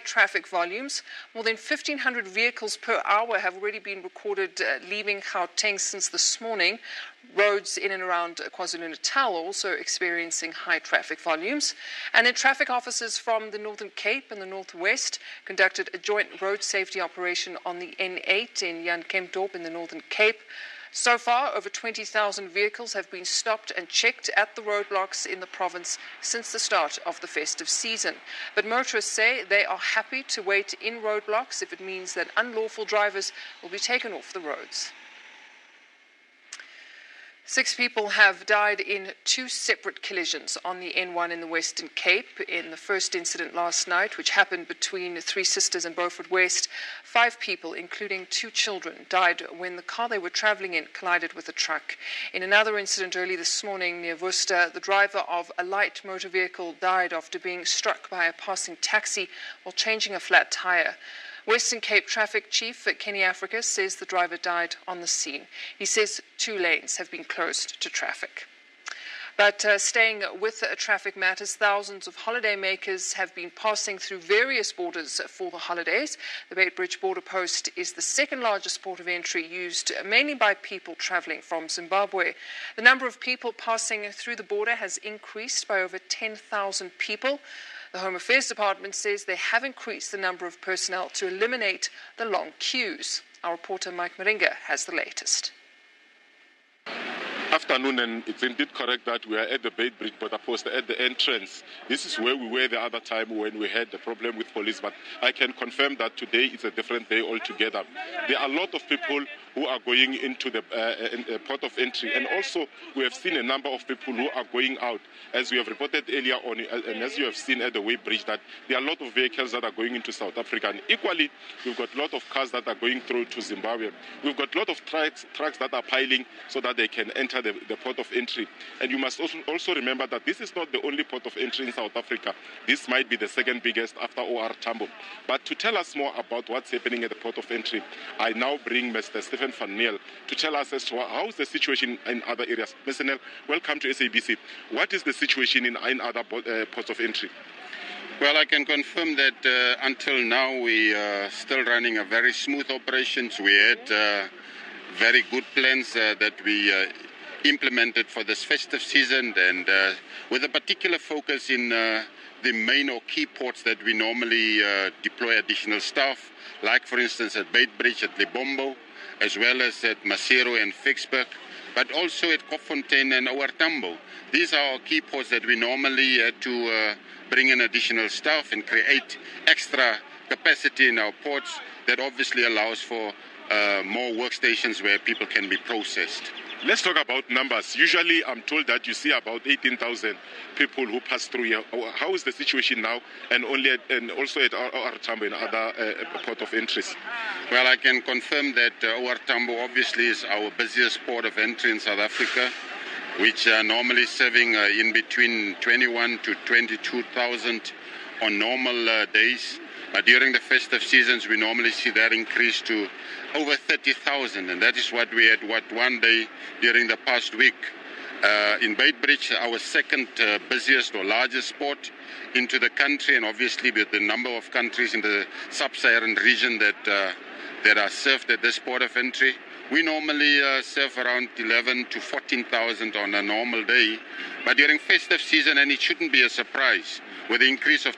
Traffic volumes. More than 1,500 vehicles per hour have already been recorded leaving Gauteng since this morning. Roads in and around KwaZulu-Natal also experiencing high traffic volumes. And then traffic officers from the Northern Cape and the Northwest conducted a joint road safety operation on the N8 in Jan Kempdorp in the Northern Cape. So far, over 20,000 vehicles have been stopped and checked at the roadblocks in the province since the start of the festive season. But motorists say they are happy to wait in roadblocks if it means that unlawful drivers will be taken off the roads. 6 people have died in 2 separate collisions on the N1 in the Western Cape. In the first incident last night, which happened between Three Sisters and Beaufort West, 5 people, including 2 children, died when the car they were travelling in collided with a truck. In another incident early this morning near Worcester, the driver of a light motor vehicle died after being struck by a passing taxi while changing a flat tyre. Western Cape Traffic Chief Kenny Africa says the driver died on the scene. He says 2 lanes have been closed to traffic. But staying with traffic matters, thousands of holidaymakers have been passing through various borders for the holidays. The Beitbridge border post is the second largest port of entry, used mainly by people travelling from Zimbabwe. The number of people passing through the border has increased by over 10,000 people. The Home Affairs Department says they have increased the number of personnel to eliminate the long queues. Our reporter Mike Maringa has the latest. Afternoon, and it's indeed correct that we are at the Beitbridge border post at the entrance. This is where we were the other time when we had the problem with police, but I can confirm that today is a different day altogether. There are a lot of people who are going into the port of entry, and also we have seen a number of people who are going out. As we have reported earlier on, and as you have seen at the Beitbridge, that there are a lot of vehicles that are going into South Africa, and equally we've got a lot of cars that are going through to Zimbabwe. We've got a lot of trucks that are piling so that they can enter the port of entry. And you must also remember that this is not the only port of entry in South Africa. This might be the second biggest after OR Tambo. But to tell us more about what's happening at the port of entry, I now bring Mr. Stephen Van Neel to tell us as to how is the situation in other areas. Mr. Neel, welcome to SABC. What is the situation in other ports of entry? Well, I can confirm that until now we are still running a very smooth operations. We had very good plans that we implemented for this festive season, and with a particular focus in the main or key ports that we normally deploy additional staff, like for instance at Beitbridge, at Lebombo, as well as at Maseru and Vicksburg, but also at Kofontein and OR Tambo. These are our key ports that we normally had to bring in additional staff and create extra capacity in our ports that obviously allows for more workstations where people can be processed. Let's talk about numbers. Usually I'm told that you see about 18,000 people who pass through here. How is the situation now, and also at OR Tambo and other port of entries? Well, I can confirm that OR Tambo obviously is our busiest port of entry in South Africa, which are normally serving in between 21 to 22,000 on normal days. But during the festive seasons, we normally see that increase to over 30,000, and that is what we had one day during the past week. In Beitbridge, our second busiest or largest port into the country, and obviously with the number of countries in the sub-Saharan region that are served at this port of entry, we normally serve around 11 to 14,000 on a normal day. But during festive season, and it shouldn't be a surprise, with the increase of